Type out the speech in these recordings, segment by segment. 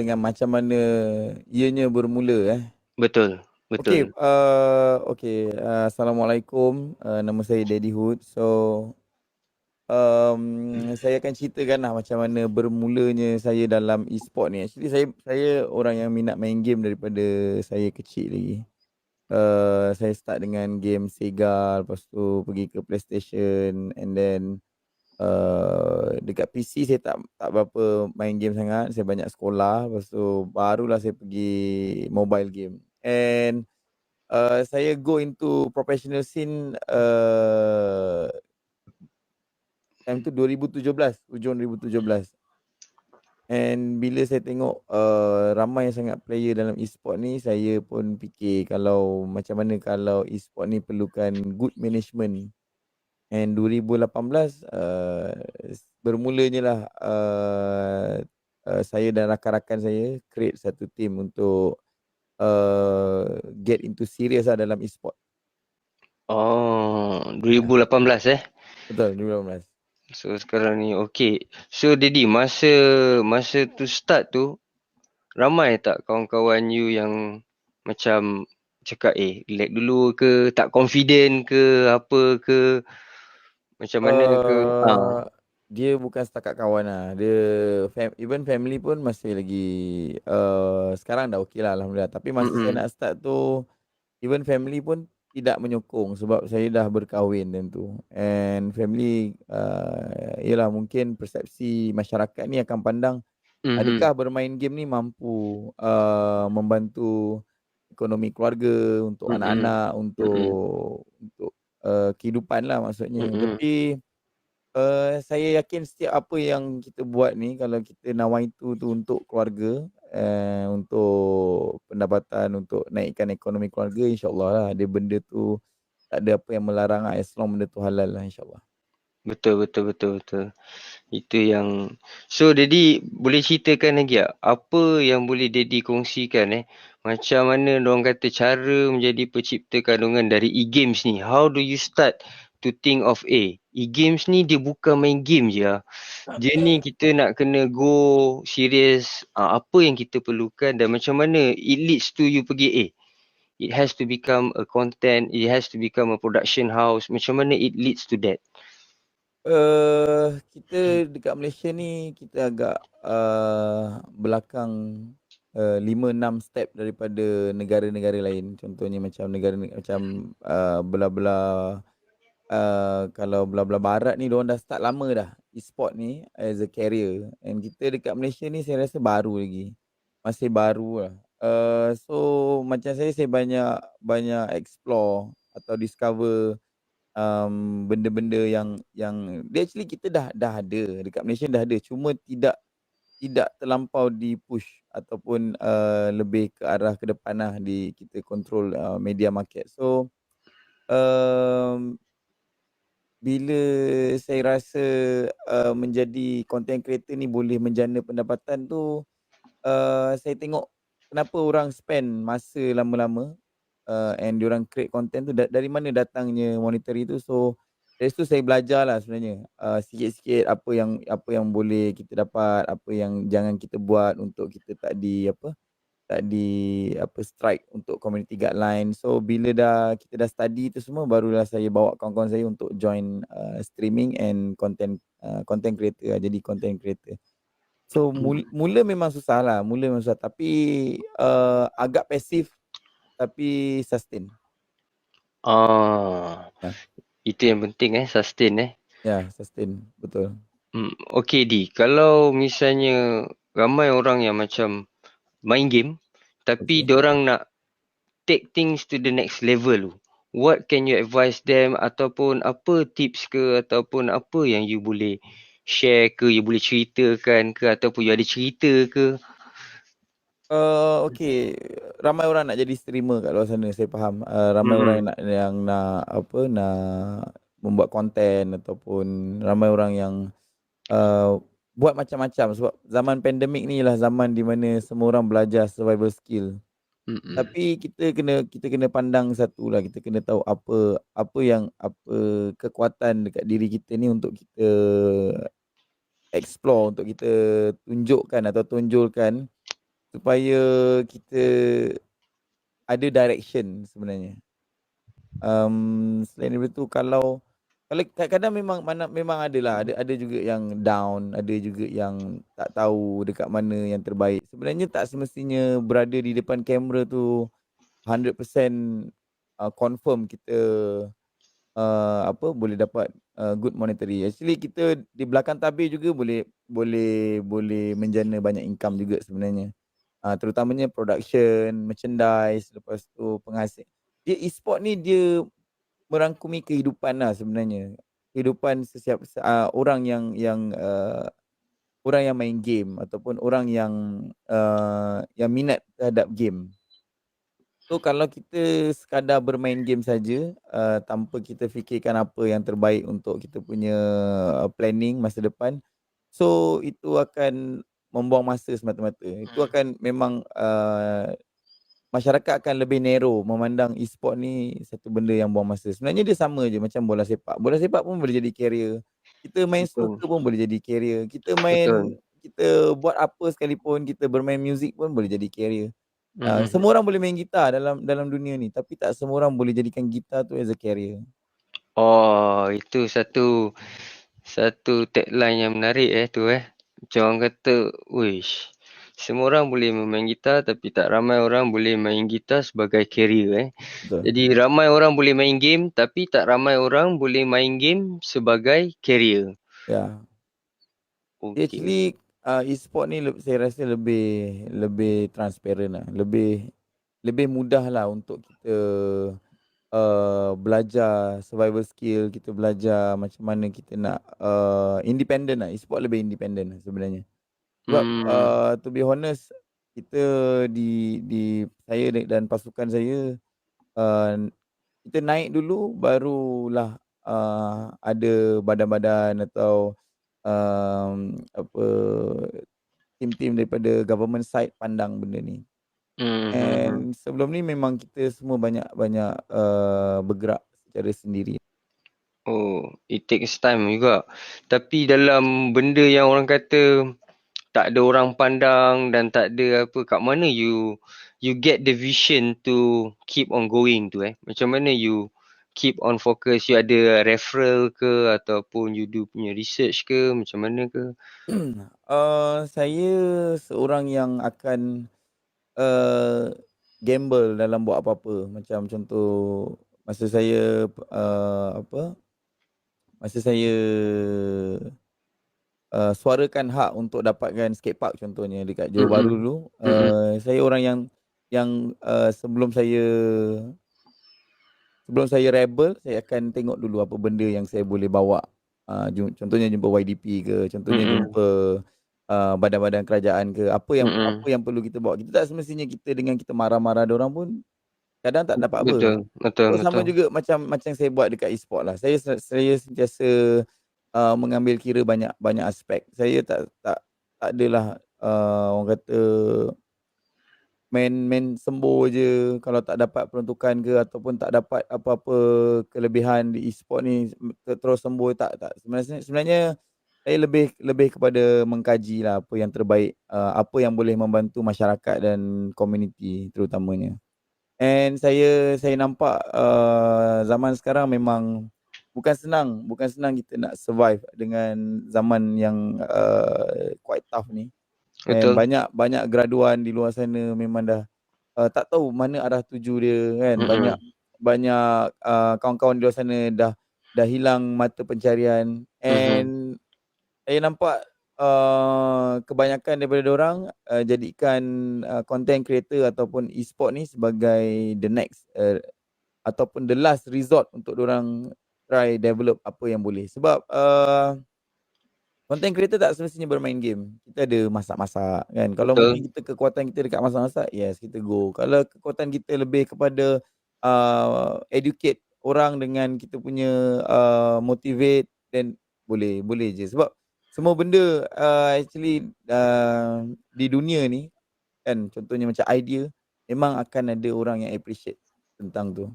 dengan macam mana ianya bermula Betul, Okey, betul. Assalamualaikum. Nama saya Daddy Hood. So, saya akan ceritakan lah macam mana bermulanya saya dalam e-sport ni. Actually saya orang yang minat main game daripada saya kecil lagi. Saya start dengan game Sega, lepas tu pergi ke PlayStation, and then dekat PC saya tak berapa main game sangat. Saya banyak sekolah, lepas tu barulah saya pergi mobile game. And saya go into professional scene time tu 2017, hujung 2017. And bila saya tengok ramai sangat player dalam e-sport ni, saya pun fikir kalau macam mana kalau e-sport ni perlukan good management. And 2018 bermulanya lah saya dan rakan-rakan saya create satu team untuk get into serious lah dalam e-sport. Oh, Ya, 2018 betul 2018. So sekarang ni okey. So Dedi, masa masa tu start tu ramai tak kawan-kawan you yang macam cakap lag dulu ke, tak confident ke, apa ke, macam mana ke? Uh, Dia bukan setakat kawan lah. Dia even family pun masih lagi sekarang dah okey lah alhamdulillah. Tapi masa saya Mm-mm. nak start tu, even family pun tidak menyokong sebab saya dah berkahwin dan tu. And family yalah mungkin persepsi masyarakat ni akan pandang Mhm. adakah bermain game ni mampu membantu ekonomi keluarga, untuk Mm-mm. anak-anak, Mm-mm. untuk kehidupan lah maksudnya. Mm-mm. Tapi saya yakin setiap apa yang kita buat ni, kalau kita nawaitu tu untuk keluarga, untuk pendapatan, untuk naikkan ekonomi keluarga, insyaAllah lah ada benda tu tak ada apa yang melarang lah, as long benda tu halal lah insyaAllah. Betul, betul, betul, betul. Itu yang so Dedi boleh ceritakan lagi tak apa yang boleh Dedi kongsikan macam mana orang kata cara menjadi pencipta kandungan dari e-games ni. How do you start to think of e-games ni dia bukan main game je lah. Dia ni kita nak kena go serious, apa yang kita perlukan dan macam mana it leads to you pergi it has to become a content, it has to become a production house. Macam mana it leads to that? Kita dekat Malaysia ni kita agak belakang 5-6 step daripada negara-negara lain. Contohnya macam negara macam belah-belah kalau belah-belah barat ni diorang dah start lama dah e-sport ni as a career. And kita dekat Malaysia ni saya rasa baru lagi. Masih baru lah. So macam saya banyak banyak explore atau discover benda-benda yang dia actually kita dah ada dekat Malaysia dah ada, cuma tidak terlampau di-push ataupun lebih ke arah ke depan lah di kita control media market. So um, bila saya rasa menjadi content creator ni boleh menjana pendapatan tu, saya tengok kenapa orang spend masa lama-lama and diorang create content tu dari mana datangnya monetary tu. So dari situ saya belajarlah sebenarnya sikit-sikit apa yang boleh kita dapat, apa yang jangan kita buat untuk kita tak di strike untuk community guideline. So bila kita dah study tu semua, barulah saya bawa kawan-kawan saya untuk join streaming and content creator lah, jadi content creator. So mula memang susah lah, mula memang susah tapi agak pasif tapi sustain. Ah, Ya, itu yang penting sustain ya sustain betul. Okey Di, kalau misalnya ramai orang yang macam main game tapi Okey. diorang nak take things to the next level tu. What can you advise them ataupun apa tips ke ataupun apa yang you boleh share ke, you boleh ceritakan ke ataupun you ada cerita ke? Okey, ramai orang nak jadi streamer kat luar sana, saya faham. Ramai orang Mm-mm. yang nak membuat konten ataupun ramai orang yang buat macam-macam sebab zaman pandemik ni ialah zaman di mana semua orang belajar survival skill. Mm-mm. Tapi kita kena pandang satu lah, kita kena tahu apa kekuatan dekat diri kita ni untuk kita explore, untuk kita tunjukkan atau tonjolkan supaya kita ada direction sebenarnya. Selain daripada tu, kalau kadang-kadang memang ada juga yang down, ada juga yang tak tahu dekat mana yang terbaik. Sebenarnya tak semestinya berada di depan kamera tu 100% confirm kita boleh dapat good monetary. Actually kita di belakang tabir juga boleh menjana banyak income juga sebenarnya. Terutamanya production, merchandise, lepas tu e-sport ni dia merangkumi kehidupan lah sebenarnya. Kehidupan orang orang yang main game ataupun orang yang minat terhadap game. So kalau kita sekadar bermain game saja, tanpa kita fikirkan apa yang terbaik untuk kita punya planning masa depan, so itu akan membuang masa semata-mata. Itu akan memang masyarakat akan lebih narrow memandang e-sport ni satu benda yang buang masa. Sebenarnya dia sama je macam bola sepak. Bola sepak pun boleh jadi career. Kita main Betul, snooker pun boleh jadi career. betul. Kita buat apa sekalipun, kita bermain muzik pun boleh jadi career. Mm-mm. Semua orang boleh main gitar dalam dalam dunia ni, tapi tak semua orang boleh jadikan gitar tu as a career. Oh, itu satu satu tagline yang menarik tu Macam orang kata, wish, semua orang boleh memain gitar tapi tak ramai orang boleh main gitar sebagai career Betul. Jadi ramai orang boleh main game tapi tak ramai orang boleh main game sebagai career. Ya. Okey. Actually e-sport ni saya rasa lebih lebih transparent lah. Lebih lebih mudah lah untuk kita belajar survival skill, kita belajar macam mana kita nak independent lah. E-sport lebih independent lah sebenarnya. Sebab Hmm, to be honest, kita di saya dan pasukan saya, uh, kita naik dulu barulah ada badan-badan atau apa, tim-tim daripada government side pandang benda ni. hmm. And sebelum ni memang kita semua banyak banyak bergerak secara sendiri. Oh, it takes time juga. Tapi dalam benda yang orang kata tak ada orang pandang dan tak ada apa, kat mana you get the vision to keep on going tu Macam mana you keep on focus, you ada referral ke ataupun you do punya research ke, macam mana ke? Saya seorang yang akan uh, gamble dalam buat apa-apa. Macam contoh masa saya masa saya suarakan hak untuk dapatkan skatepark contohnya dekat Johor Bahru Mm-mm. dulu, Mm-mm. saya orang yang sebelum saya rebel, saya akan tengok dulu apa benda yang saya boleh bawa. Contohnya jumpa YDP ke, contohnya Mm-mm. jumpa badan-badan kerajaan ke, apa Mm-mm. yang perlu kita bawa. Kita tak semestinya kita dengan kita marah-marah dorang pun kadang tak dapat apa. Betul, betul, So sama betul. juga macam saya buat dekat e-sport lah. Saya sentiasa mengambil kira banyak banyak aspek. Saya tak adalah orang kata main sembuh je kalau tak dapat peruntukan ke ataupun tak dapat apa-apa kelebihan di e-sport ni terus sembuh, tak. Sebenarnya saya lebih lebih kepada mengkaji lah apa yang terbaik, apa yang boleh membantu masyarakat dan komuniti terutamanya. And saya nampak zaman sekarang memang bukan senang kita nak survive dengan zaman yang quite tough ni. And Betul. banyak banyak graduan di luar sana memang dah tak tahu mana arah tuju dia kan. Banyak Mm-mm. banyak kawan-kawan di luar sana dah hilang mata pencarian. Mhm. And saya nampak kebanyakan daripada dorang jadikan content creator ataupun e-sport ni sebagai the next ataupun the last resort untuk dorang try develop apa yang boleh. Sebab content creator tak semestinya bermain game. Kita ada masak-masak kan. Kalau mungkin Betul. kita kekuatan kita dekat masak-masak, yes kita go. Kalau kekuatan kita lebih kepada educate orang dengan kita punya motivate, then boleh je. Sebab semua benda actually di dunia ni kan, contohnya macam idea, memang akan ada orang yang appreciate tentang tu.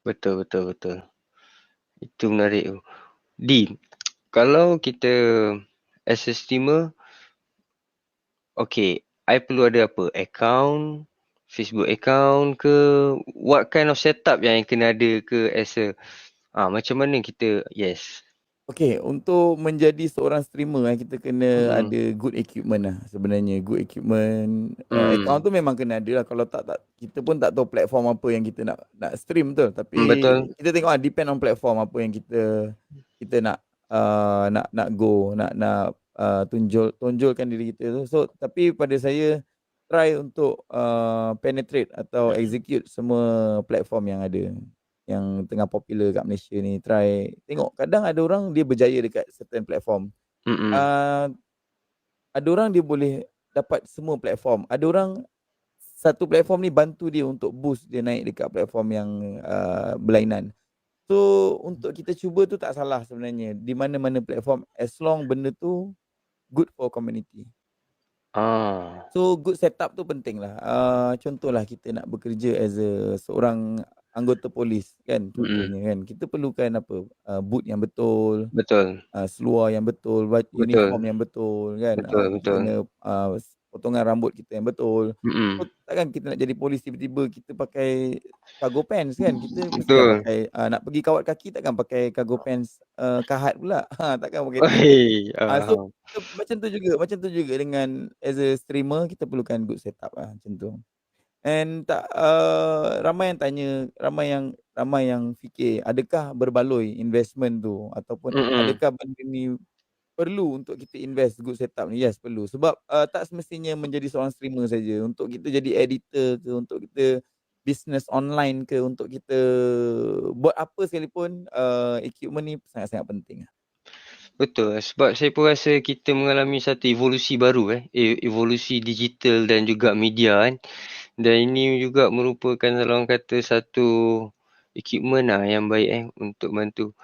Betul, betul, betul. Itu menarik tu. Di, kalau kita as a streamer, okay, I perlu ada apa? Account, Facebook account ke? What kind of setup yang kena ada ke as a macam mana kita yes. Okey, untuk menjadi seorang streamer kita kena Mm. ada good equipment lah sebenarnya. Good equipment, account Hmm. tu memang kena ada lah. Kalau tak kita pun tak tahu platform apa yang kita nak stream betul. Tapi Betul. kita tengok depend on platform apa yang kita nak nak go, nak tonjolkan diri kita tu. So tapi pada saya try untuk penetrate atau execute semua platform yang ada. Yang tengah popular kat Malaysia ni, try tengok kadang ada orang dia berjaya dekat certain platform. Mm. Uh, ada orang dia boleh dapat semua platform. Ada orang satu platform ni bantu dia untuk boost dia naik dekat platform yang berlainan. So untuk kita cuba tu tak salah sebenarnya. Di mana-mana platform as long benda tu good for community. So good setup tu penting lah. Contohlah kita nak bekerja as a seorang anggota polis kan Mm. contohnya kan. Kita perlukan apa? Boot yang betul, Betul. seluar yang betul, uniform Betul. yang betul kan. Betul, Kita betul. kena potongan rambut kita yang betul. So, Mm. takkan kita nak jadi polis tiba-tiba kita pakai cargo pants kan. Kita mestilah Betul. pakai nak pergi kawat kaki takkan pakai cargo pants kahat pula. Takkan pakai tu. Oi, So kita macam tu juga dengan as a streamer kita perlukan good setup lah macam tu. And tak ramai yang tanya, ramai yang fikir adakah berbaloi investment tu ataupun Mm. adakah benda ni perlu untuk kita invest good setup ni? Yes, perlu. Sebab tak semestinya menjadi seorang streamer saja. Untuk kita jadi editor ke, untuk kita business online ke, untuk kita buat apa sekalipun equipment ni sangat-sangat penting lah. Betul, sebab saya pun rasa kita mengalami satu evolusi baru evolusi digital dan juga media kan. Dan ini juga merupakan kalau orang kata satu equipment yang baik untuk bantu